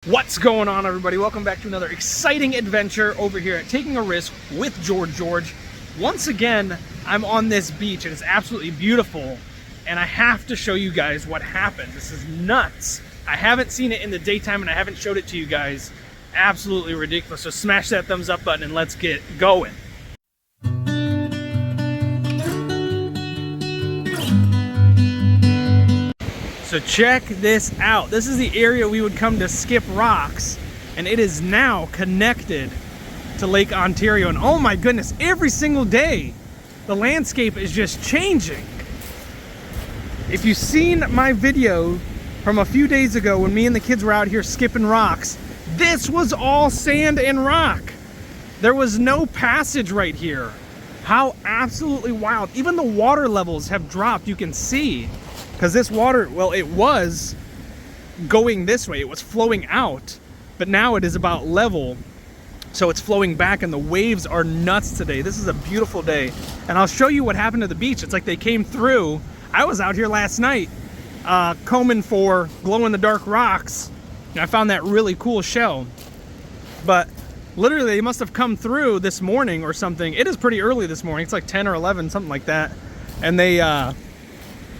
What's going on, everybody? Welcome back to another exciting adventure over here at Taking a Risk with George. Once again, I'm on this beach and it's absolutely beautiful, and I have to show you guys what happened. This is nuts. I haven't seen it in the daytime and I haven't showed it to you guys. Absolutely ridiculous. So smash that thumbs up button and let's get going. So check this out. This is the area we would come to skip rocks, and it is now connected to Lake Ontario. And oh my goodness, every single day the landscape is just changing. If you've seen my video from a few days ago when me and the kids were out here skipping rocks, this was all sand and rock. There was no passage right here. How absolutely wild. Even the water levels have dropped, you can see. Because this water, well, it was going this way. It was flowing out, but now it is about level. So it's flowing back and the waves are nuts today. This is a beautiful day. And I'll show you what happened to the beach. It's like they came through. I was out here last night combing for glow-in-the-dark rocks, and I found that really cool shell. But literally they must have come through this morning or something. It is pretty early this morning. It's like 10 or 11, something like that. And they,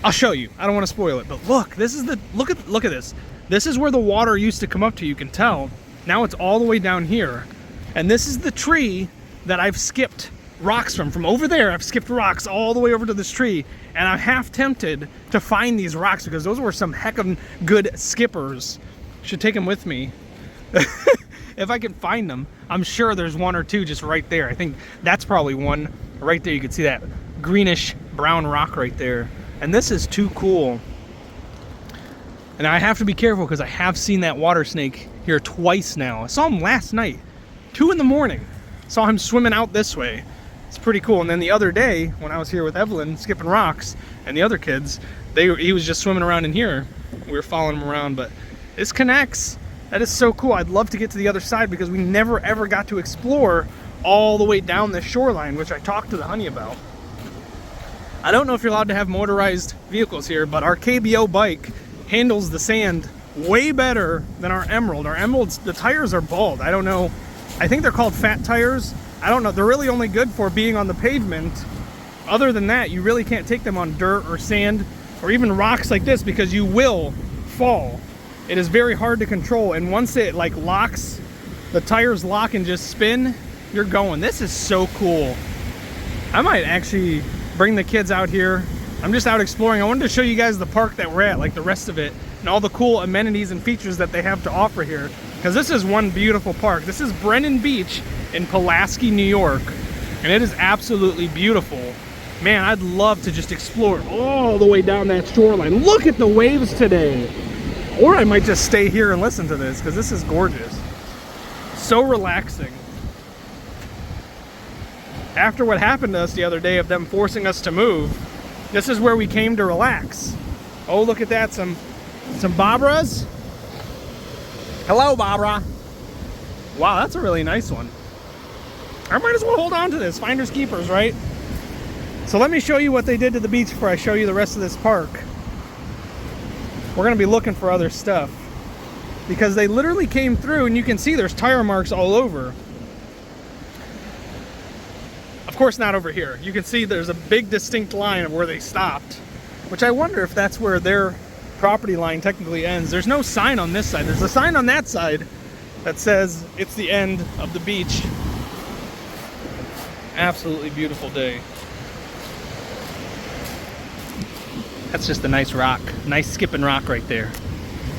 I'll show you. I don't want to spoil it, but look, this is the, look at this. This is where the water used to come up to, you can tell. Now it's all the way down here. And this is the tree that I've skipped rocks from over there. I've skipped rocks all the way over to this tree, and I'm half tempted to find these rocks because those were some heck of good skippers. Should take them with me. If I can find them. I'm sure there's one or two just right there. I think that's probably one right there. You can see that greenish brown rock right there. And this is too cool. And I have to be careful because I have seen that water snake here twice now. I saw him last night, 2 in the morning. Saw him swimming out this way. It's pretty cool. And then the other day when I was here with Evelyn skipping rocks and the other kids, he was just swimming around in here. We were following him around, but this connects. That is so cool. I'd love to get to the other side because we never ever got to explore all the way down this shoreline, which I talked to the honey about. I don't know if you're allowed to have motorized vehicles here, but our KBO bike handles the sand way better than our Emerald. Our Emerald's, the tires are bald. I don't know. I think they're called fat tires. I don't know. They're really only good for being on the pavement. Other than that, you really can't take them on dirt or sand or even rocks like this because you will fall. It is very hard to control. And once it like locks, the tires lock and just spin, you're going. This is so cool. I might actually bring the kids out here. I'm just out exploring. I wanted to show you guys the park that we're at, like the rest of it, and all the cool amenities and features that they have to offer here. Because this is one beautiful park. This is Brennan Beach in Pulaski, New York, and it is absolutely beautiful. Man, I'd love to just explore all the way down that shoreline. Look at the waves today. Or I might just stay here and listen to this because this is gorgeous. So relaxing. After what happened to us the other day of them forcing us to move, this is where we came to relax. Oh, look at that, some Barbras. Hello, Barbara. Wow, that's a really nice one. I might as well hold on to this. Finders keepers, right? So let me show you what they did to the beach before I show you the rest of this park. We're gonna be looking for other stuff because they literally came through, and you can see there's tire marks all over. Of course not over here. You can see there's a big distinct line of where they stopped, which I wonder if that's where their property line technically ends. There's no sign on this side. There's a sign on that side that says it's the end of the beach. Absolutely beautiful day. That's just a nice rock, nice skipping rock right there.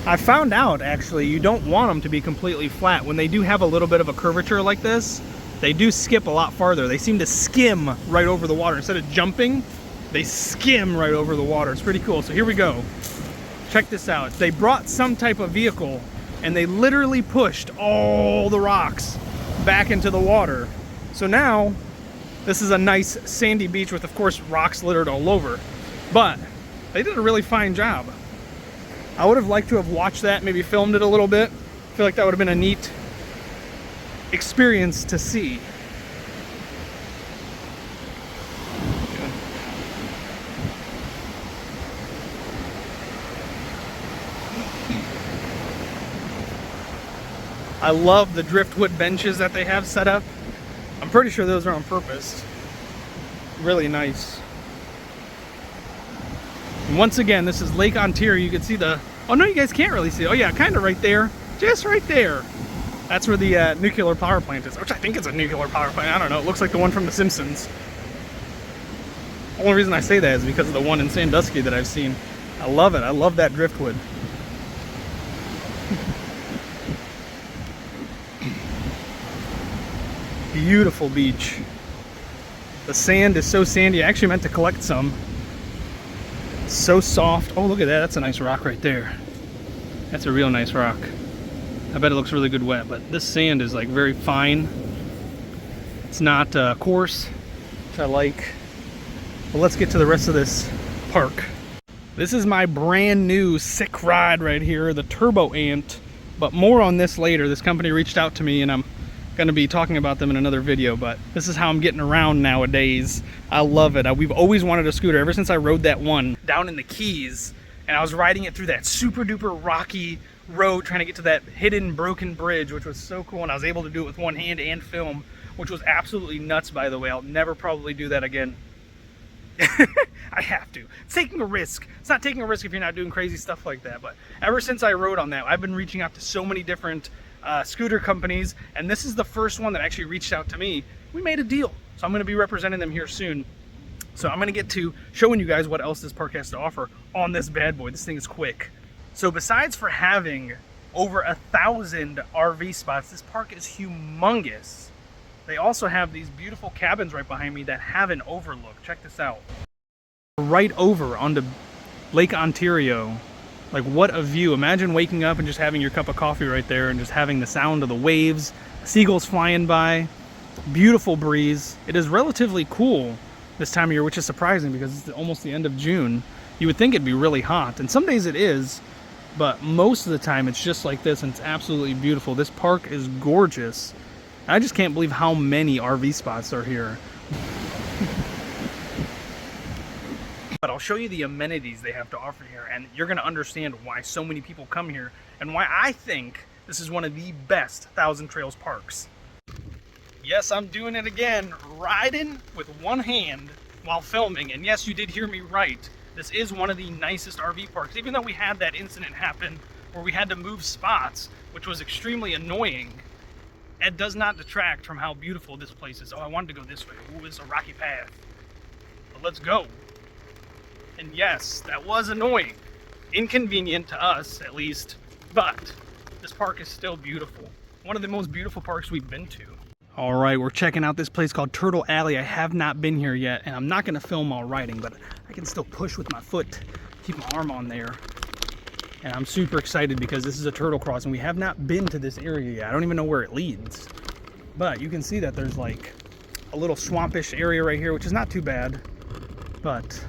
I found out actually you don't want them to be completely flat. When they do have a little bit of a curvature like this, they do skip a lot farther. They seem to skim right over the water. Instead of jumping, they skim right over the water. It's pretty cool. So here we go. Check this out. They brought some type of vehicle and they literally pushed all the rocks back into the water. So now this is a nice sandy beach with, of course, rocks littered all over. But they did a really fine job. I would have liked to have watched that, maybe filmed it a little bit. I feel like that would have been a neat experience to see. I love the driftwood benches that they have set up. I'm pretty sure those are on purpose. Really nice. And once again, this is Lake Ontario. You can see the, oh no, you guys can't really see it. Oh yeah, kind of right there. Just right there. That's where the nuclear power plant is, which I think is a nuclear power plant. I don't know. It looks like the one from The Simpsons. The only reason I say that is because of the one in Sandusky that I've seen. I love it. I love that driftwood. Beautiful beach. The sand is so sandy. I actually meant to collect some. It's so soft. Oh, look at that. That's a nice rock right there. That's a real nice rock. I bet it looks really good wet, but this sand is like very fine. It's not coarse, which I like. But let's get to the rest of this park. This is my brand new sick ride right here, the Turbo Ant. But more on this later. This company reached out to me and I'm going to be talking about them in another video, but this is how I'm getting around nowadays. I love it. We've always wanted a scooter ever since I rode that one down in the Keys, and I was riding it through that super duper rocky road trying to get to that hidden broken bridge, which was so cool, and I was able to do it with one hand and film, which was absolutely nuts, by the way. I'll never probably do that again. I have to. It's taking a risk. It's not taking a risk if you're not doing crazy stuff like that, but ever since I rode on that, I've been reaching out to so many different scooter companies, and this is the first one that actually reached out to me. We made a deal, so I'm going to be representing them here soon. So I'm going to get to showing you guys what else this park has to offer on this bad boy. This thing is quick. So besides for having over 1,000 RV spots, this park is humongous. They also have these beautiful cabins right behind me that have an overlook. Check this out. Right over onto Lake Ontario. Like, what a view. Imagine waking up and just having your cup of coffee right there and just having the sound of the waves, seagulls flying by, beautiful breeze. It is relatively cool this time of year, which is surprising because it's almost the end of June. You would think it'd be really hot, and some days it is, but most of the time it's just like this, and it's absolutely beautiful. This park is gorgeous. I just can't believe how many RV spots are here. But I'll show you the amenities they have to offer here, and you're going to understand why so many people come here and why I think this is one of the best Thousand Trails parks. Yes, I'm doing it again, riding with one hand while filming, and yes, you did hear me right. This is one of the nicest RV parks, even though we had that incident happen where we had to move spots, which was extremely annoying. It does not detract from how beautiful this place is. Oh, I wanted to go this way. Ooh, it's a rocky path. But let's go. And yes, that was annoying. Inconvenient to us, at least. But this park is still beautiful. One of the most beautiful parks we've been to. All right, we're checking out this place called Turtle Alley. I have not been here yet, and I'm not going to film while riding, but I can still push with my foot, keep my arm on there. And I'm super excited because this is a turtle crossing. We have not been to this area yet. I don't even know where it leads. But you can see that there's like a little swampish area right here, which is not too bad. But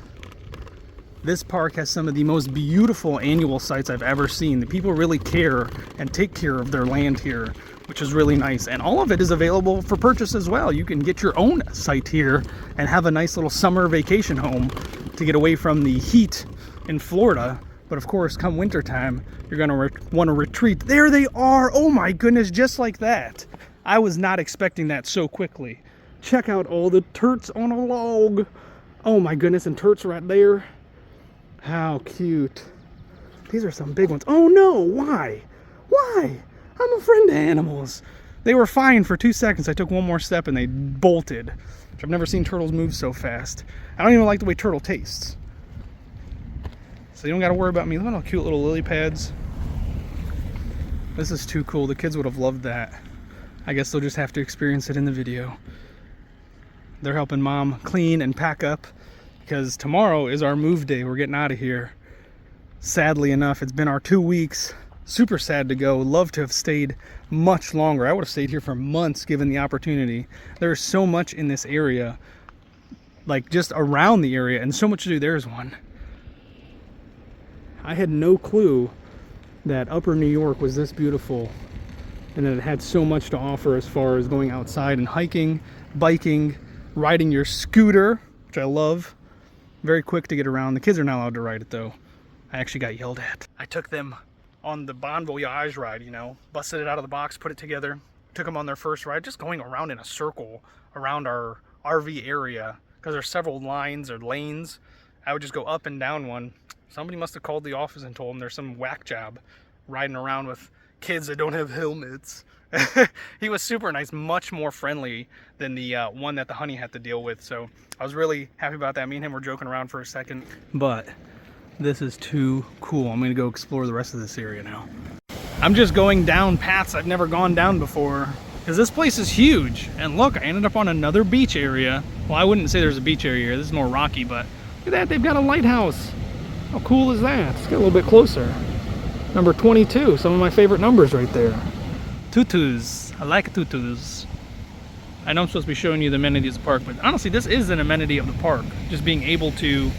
this park has some of the most beautiful annual sites I've ever seen. The people really care and take care of their land here, which is really nice. And all of it is available for purchase as well. You can get your own site here and have a nice little summer vacation home to get away from the heat in Florida. But of course, come wintertime, you're gonna want to retreat. There they are! Oh my goodness, just like that. I was not expecting that so quickly. Check out all the turts on a log. Oh my goodness, and turts right there. How cute. These are some big ones. Oh no, why? Why? I'm a friend to animals. They were fine for 2 seconds. I took one more step and they bolted. I've never seen turtles move so fast. I don't even like the way turtle tastes. So you don't got to worry about me. Look at all cute little lily pads. This is too cool. The kids would have loved that. I guess they'll just have to experience it in the video. They're helping mom clean and pack up because tomorrow is our move day. We're getting out of here. Sadly enough, it's been our 2 weeks. Super sad to go. Love to have stayed much longer. I would have stayed here for months given the opportunity. There's so much in this area, like just around the area, and so much to do. There's one. I had no clue that Upper New York was this beautiful and that it had so much to offer as far as going outside and hiking, biking, riding your scooter, which I love. Very quick to get around. The kids are not allowed to ride it though. I actually got yelled at. I took them on the Bon Voyage ride, you know, busted it out of the box, put it together, took them on their first ride, just going around in a circle around our RV area, because there's several lines or lanes. I would just go up and down one. Somebody must have called the office and told them there's some whack job riding around with kids that don't have helmets. He was super nice, much more friendly than the one that the honey had to deal with. So I was really happy about that. Me and him were joking around for a second, but this is too cool. I'm gonna go explore the rest of this area now. I'm just going down paths I've never gone down before, because this place is huge. And look, I ended up on another beach area. Well, I wouldn't say there's a beach area here. This is more rocky, but look at that, they've got a lighthouse. How cool is that? Let's get a little bit closer. Number 22, some of my favorite numbers right there. Tutus, I like tutus. I know I'm supposed to be showing you the amenities of the park, but honestly, this is an amenity of the park. Just being able to,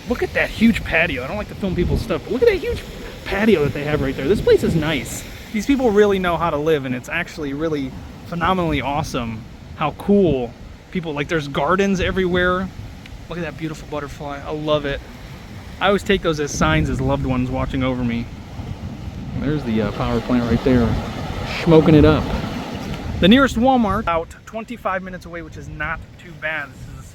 look at that huge patio. I don't like to film people's stuff, but look at that huge patio that they have right there. This place is nice. These people really know how to live, and it's actually really phenomenally awesome how cool people, like there's gardens everywhere. Look at that beautiful butterfly. I love it. I always take those as signs as loved ones watching over me. There's the power plant right there, smoking it up. The nearest Walmart about 25 minutes away, which is not too bad. This is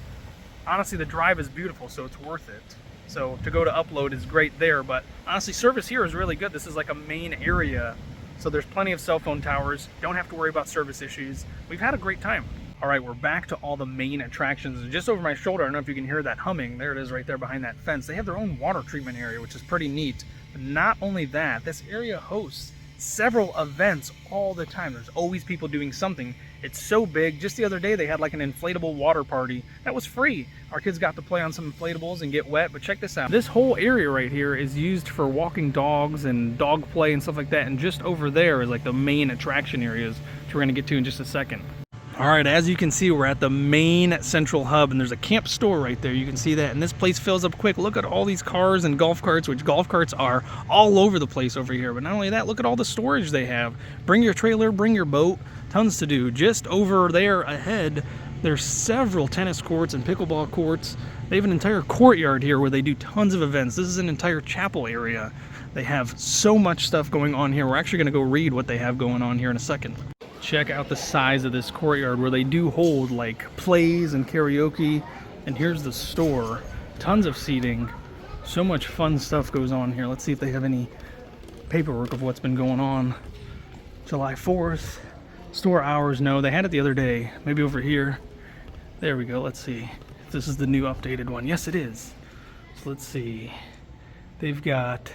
honestly, the drive is beautiful, so it's worth it. So to go to Upload is great there, but honestly, service here is really good. This is like a main area, so there's plenty of cell phone towers. Don't have to worry about service issues. We've had a great time. All right, we're back to all the main attractions. Just over my shoulder, I don't know if you can hear that humming. There it is right there behind that fence. They have their own water treatment area, which is pretty neat. But not only that, this area hosts several events all the time. There's always people doing something. It's so big. Just the other day, they had like an inflatable water party that was free. Our kids got to play on some inflatables and get wet, but check this out. This whole area right here is used for walking dogs and dog play and stuff like that. And just over there is like the main attraction areas, which we're gonna get to in just a second. All right, as you can see, we're at the main central hub, and there's a camp store right there. You can see that, and this place fills up quick. Look at all these cars and golf carts, which golf carts are all over the place over here. But not only that, look at all the storage they have. Bring your trailer, bring your boat, tons to do. Just over there ahead, there's several tennis courts and pickleball courts. They have an entire courtyard here where they do tons of events. This is an entire chapel area. They have so much stuff going on here. We're actually gonna go read what they have going on here in a second. Check out the size of this courtyard where they do hold like plays and karaoke. And here's the store. Tons of seating. So much fun stuff goes on here. Let's see if they have any paperwork of what's been going on. July 4th. Store hours, no. They had it the other day. Maybe over here. There we go. Let's see if this is the new updated one. Yes, it is. So let's see. They've got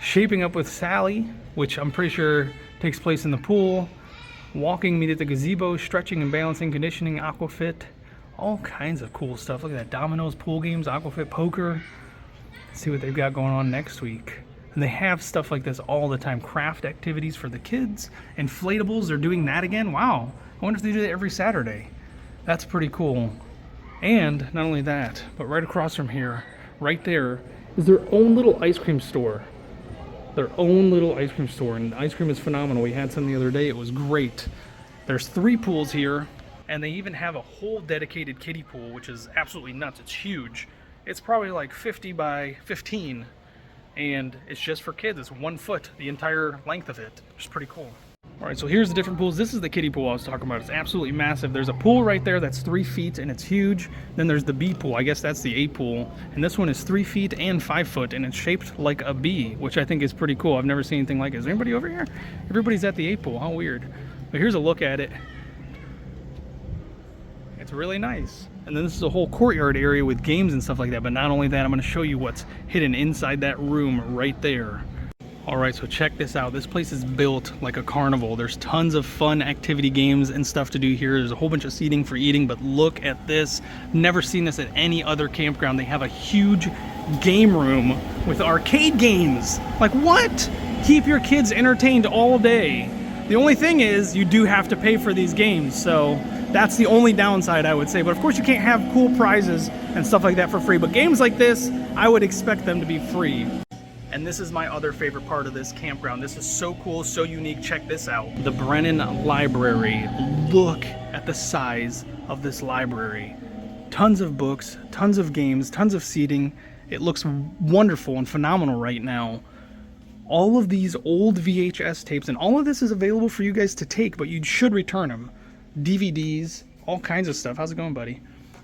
Shaping Up with Sally, which I'm pretty sure takes place in the pool. Walking, meet at the gazebo, stretching and balancing, conditioning, aquafit, all kinds of cool stuff. Look at that, dominoes, pool games, aquafit, poker. Let's see what they've got going on next week. And they have stuff like this all the time. Craft activities for the kids. Inflatables, they're doing that again. Wow, I wonder if they do that every Saturday. That's pretty cool. And not only that, but right across from here, right there, is their own little ice cream store. Their own little ice cream store, and the ice cream is phenomenal. We had some the other day. It was great. There's 3 pools here, and they even have a whole dedicated kiddie pool, which is absolutely nuts. It's huge. It's probably like 50 by 15, and it's just for kids. It's 1 foot, the entire length of it, which is pretty cool. All right, so here's the different pools. This is the kiddie pool I was talking about. It's absolutely massive. There's a pool right there that's 3 feet, and it's huge. Then there's the B pool. I guess that's the A pool. And this one is 3 feet and 5 foot, and it's shaped like a B, which I think is pretty cool. I've never seen anything like it. Is there anybody over here? Everybody's at the A pool. How weird. But here's a look at it. It's really nice. And then this is a whole courtyard area with games and stuff like that. But not only that, I'm going to show you what's hidden inside that room right there. All right, so check this out. This place is built like a carnival. There's tons of fun activity games and stuff to do here. There's a whole bunch of seating for eating, but look at this. Never seen this at any other campground. They have a huge game room with arcade games. Like what? Keep your kids entertained all day. The only thing is you do have to pay for these games, so that's the only downside I would say. But of course you can't have cool prizes and stuff like that for free. But games like this, I would expect them to be free. And this is my other favorite part of this campground. This is so cool, so unique. Check this out. The Brennan Library. Look at the size of this library. Tons of books, tons of games, tons of seating. It looks wonderful and phenomenal right now. all of these old VHS tapes, and all of this is available for you guys to take, but you should return them. DVDs, all kinds of stuff. How's it going, buddy?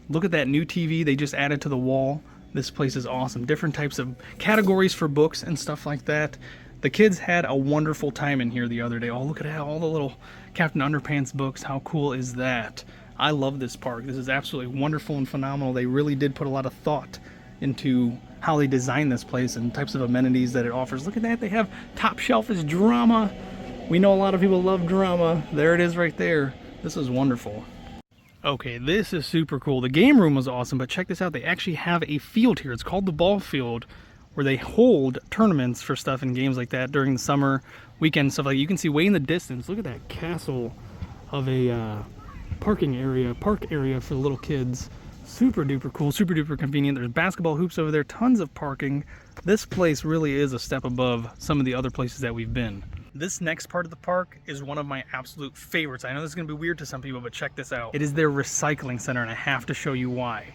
Look at that new TV they just added to the wall. This place is awesome. Different types of categories for books and stuff like that. The kids had a wonderful time in here the other day. Oh, look at that, all the little Captain Underpants books. How cool is that? I love this park. This is absolutely wonderful and phenomenal. They really did put a lot of thought into how they designed this place and types of amenities that it offers. Look at that. They have top shelf is drama. We know a lot of people love drama. There it is right there. This is wonderful. Okay, this is super cool. The game room was awesome, but check this out. They actually have a field here. It's called the ball field, where they hold tournaments for stuff and games like that during the summer weekend stuff. Like you can see way in the distance. Look at that castle of a park area for little kids. Super duper cool, super duper convenient. There's basketball hoops over there, tons of parking. This place really is a step above some of the other places that we've been. This next part of the park is one of my absolute favorites. I know this is gonna be weird to some people, but check this out. It is their recycling center, and I have to show you why.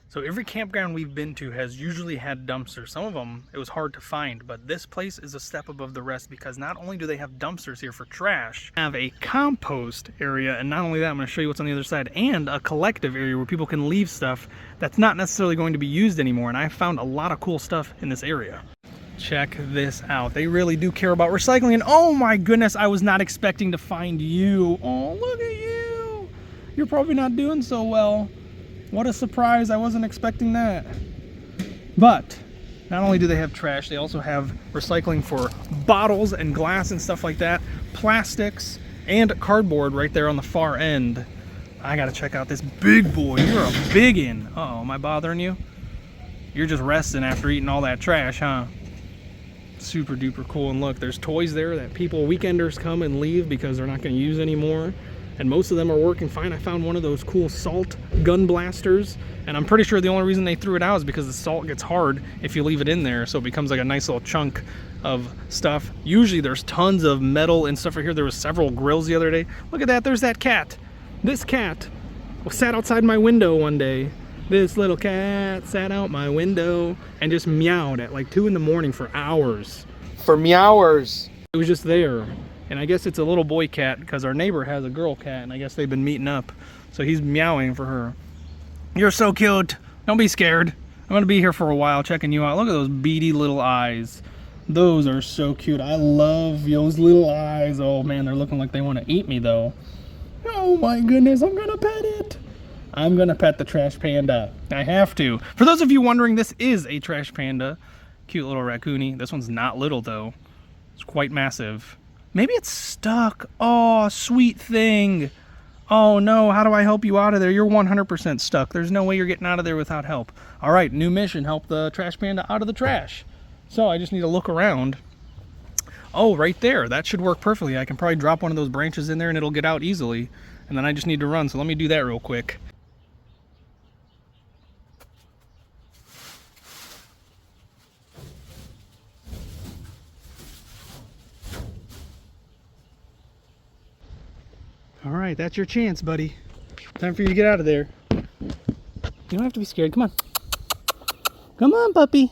So every campground we've been to has usually had dumpsters. Some of them, it was hard to find, but this place is a step above the rest because not only do they have dumpsters here for trash, they have a compost area, and not only that, I'm gonna show you what's on the other side, and a collective area where people can leave stuff that's not necessarily going to be used anymore, and I found a lot of cool stuff in this area. Check this out. They really do care about recycling, and oh my goodness, I was not expecting to find you. Oh, look at you. You're probably not doing so well. What a surprise, I wasn't expecting that. But not only do they have trash, they also have recycling for bottles and glass and stuff like that, plastics and cardboard right there on the far end. I gotta check out this big boy. You're a biggin. Uh-oh, am I bothering you? You're just resting after eating all that trash, huh? Super duper cool. And look, there's toys there that people, weekenders, come and leave because they're not gonna use anymore. And most of them are working fine. I found one of those cool salt gun blasters, and I'm pretty sure the only reason they threw it out is because the salt gets hard if you leave it in there, so it becomes like a nice little chunk of stuff. Usually there's tons of metal and stuff right here. There was several grills the other day. Look at that, there's that cat. This cat sat outside my window one day. This little cat sat out my window and just meowed at like 2 in the morning for hours. For meowers. It was just there. And I guess it's a little boy cat because our neighbor has a girl cat, and I guess they've been meeting up. So he's meowing for her. You're so cute. Don't be scared. I'm gonna be here for a while checking you out. Look at those beady little eyes. Those are so cute. I love those little eyes. Oh man, they're looking like they want to eat me though. Oh my goodness, I'm gonna pet it. I'm gonna pet the trash panda. I have to. For those of you wondering, this is a trash panda. Cute little raccoonie. This one's not little though. It's quite massive. Maybe it's stuck. Oh, sweet thing. Oh no, how do I help you out of there? You're 100% stuck. There's no way you're getting out of there without help. All right, new mission, help the trash panda out of the trash. So I just need to look around. Oh, right there, that should work perfectly. I can probably drop one of those branches in there and it'll get out easily. And then I just need to run, so let me do that real quick. All right, that's your chance, buddy. Time for you to get out of there. You don't have to be scared. Come on. Come on, puppy.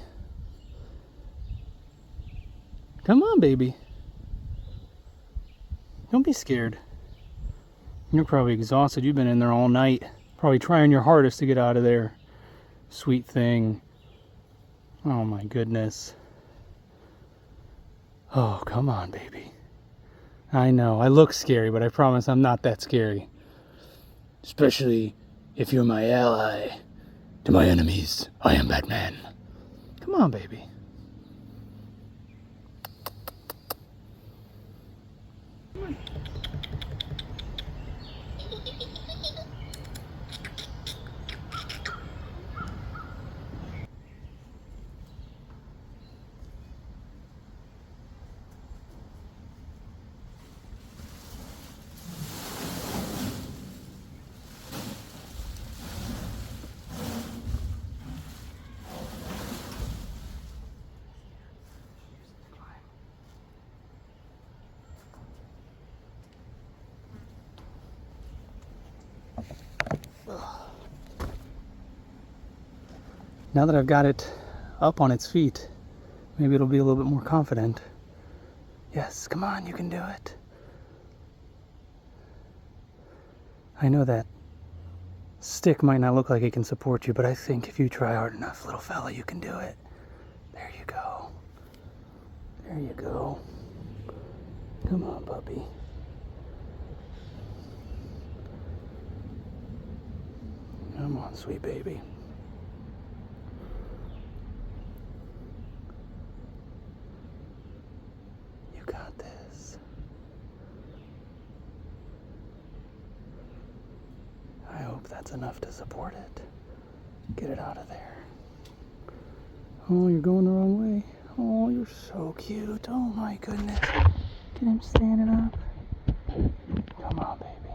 Come on, baby. Don't be scared. You're probably exhausted. You've been in there all night. Probably trying your hardest to get out of there. Sweet thing. Oh my goodness. Oh, come on, baby. I know, I look scary, but I promise I'm not that scary. Especially if you're my ally. To my enemies, I am Batman. Come on, baby. Come on. Now that I've got it up on its feet, maybe it'll be a little bit more confident. Yes, come on, you can do it. I know that stick might not look like it can support you, but I think if you try hard enough, little fella, you can do it. There you go. There you go. Come on, puppy. Come on, sweet baby. You got this. I hope that's enough to support it. Get it out of there. Oh, you're going the wrong way. Oh, you're so cute. Oh my goodness. Get him standing up. Come on, baby.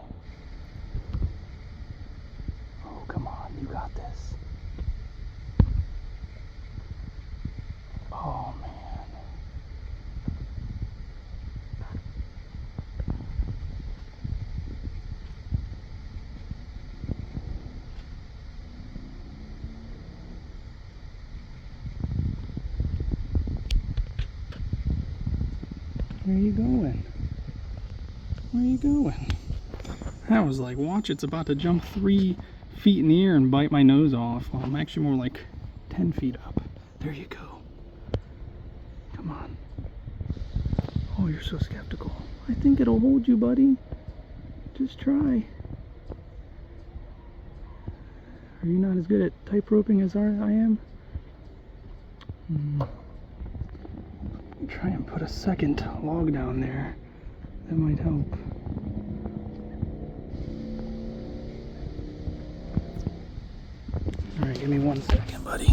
Oh, come on. You got this. Oh, man. Where are you going? Where are you going? I was like, watch, it's about to jump 3 feet in the air and bite my nose off. Well, I'm actually more like 10 feet up. There you go. Come on. Oh, you're so skeptical. I think it'll hold you, buddy. Just try. Are you not as good at tight roping as I am? Try and put a second log down there. That might help. Alright, give me 1 second, buddy.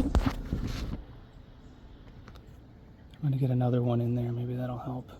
I'm gonna get another one in there, maybe that'll help.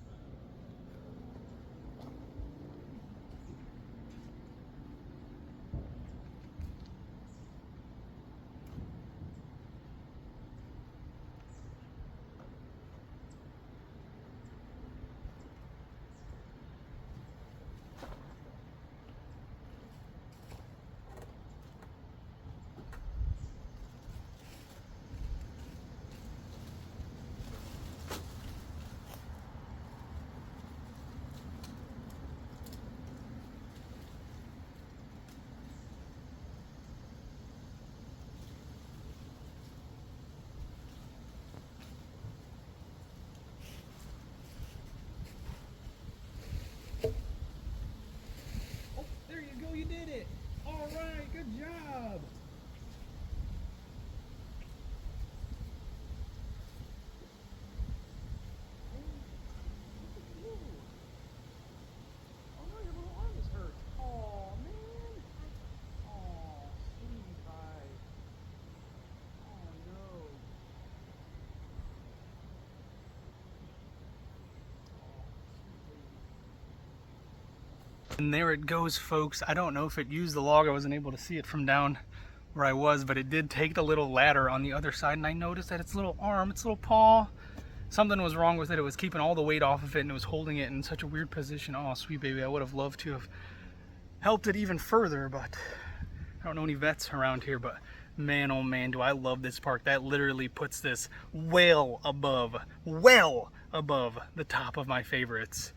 You did it! Alright, good job! Oh no, your little arm is hurt. Oh man! Oh, sweetie pie. Oh no. And there it goes, folks. I don't know if it used the log. I wasn't able to see it from down where I was, but it did take the little ladder on the other side, and I noticed that its little arm, its little paw, something was wrong with it. It was keeping all the weight off of it, and it was holding it in such a weird position. Oh, sweet baby, I would have loved to have helped it even further, but I don't know any vets around here, but man, oh man, do I love this park. That literally puts this well above the top of my favorites.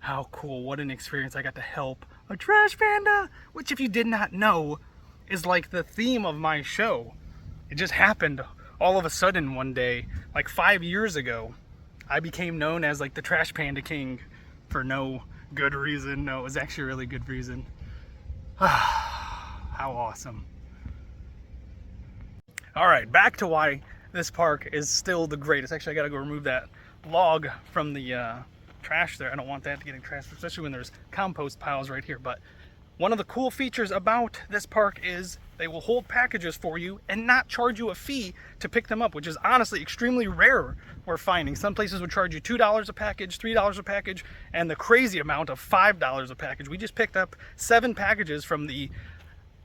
How cool, what an experience. I got to help a trash panda, which if you did not know, is like the theme of my show. It just happened all of a sudden one day, like 5 years ago. I became known as like the Trash Panda King for no good reason. No, it was actually a really good reason. How awesome. All right, back to why this park is still the greatest. Actually, I gotta go remove that log from the trash there. I don't want that getting trashed, especially when there's compost piles right here. But one of the cool features about this park is they will hold packages for you and not charge you a fee to pick them up, which is honestly extremely rare. We're finding some places would charge you $2 a package, $3 a package, and the crazy amount of $5 a package. We just picked up 7 packages from the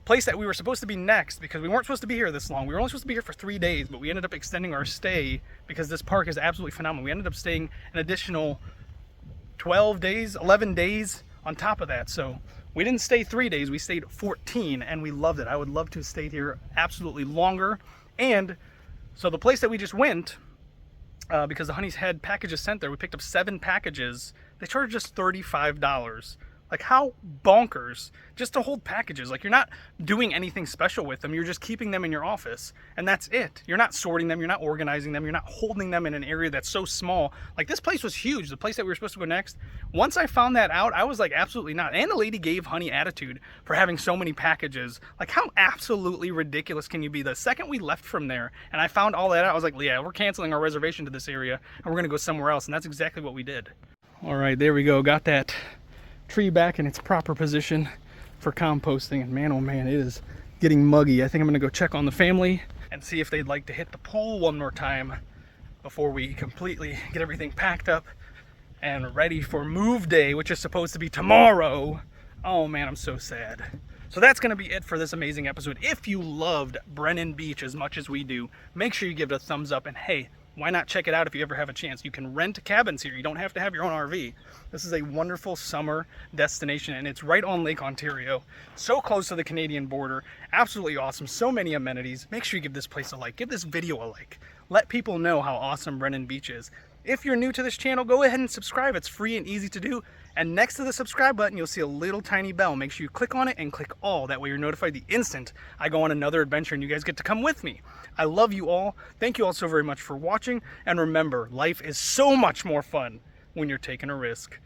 place that we were supposed to be next, because we weren't supposed to be here this long. We were only supposed to be here for 3 days, but we ended up extending our stay because this park is absolutely phenomenal. We ended up staying an additional 12 days, 11 days on top of that. So we didn't stay 3 days, we stayed 14, and we loved it. I would love to have stayed here absolutely longer. And so the place that we just went because the Honeys had packages sent there. We picked up 7 packages. They charged us $35. Like, how bonkers just to hold packages. Like, you're not doing anything special with them. You're just keeping them in your office, and that's it. You're not sorting them. You're not organizing them. You're not holding them in an area that's so small. Like, this place was huge. The place that we were supposed to go next. Once I found that out, I was like, absolutely not. And the lady gave Honey attitude for having so many packages. Like, how absolutely ridiculous can you be? The second we left from there and I found all that out, I was like, yeah, we're canceling our reservation to this area and we're going to go somewhere else. And that's exactly what we did. All right, there we go. Got that tree back in its proper position for composting, and man, oh man, it is getting muggy. I think I'm gonna go check on the family and see if they'd like to hit the pool one more time before we completely get everything packed up and ready for move day, which is supposed to be tomorrow. Oh man, I'm so sad. So that's gonna be it for this amazing episode. If you loved Brennan Beach as much as we do, make sure you give it a thumbs up, and hey, why not check it out if you ever have a chance? You can rent cabins here. You don't have to have your own RV. This is a wonderful summer destination, and it's right on Lake Ontario. So close to the Canadian border. Absolutely awesome. So many amenities. Make sure you give this place a like. Give this video a like. Let people know how awesome Brennan Beach is. If you're new to this channel, go ahead and subscribe. It's free and easy to do. And next to the subscribe button, you'll see a little tiny bell. Make sure you click on it and click all. That way you're notified the instant I go on another adventure and you guys get to come with me. I love you all. Thank you all so very much for watching. And remember, life is so much more fun when you're taking a risk.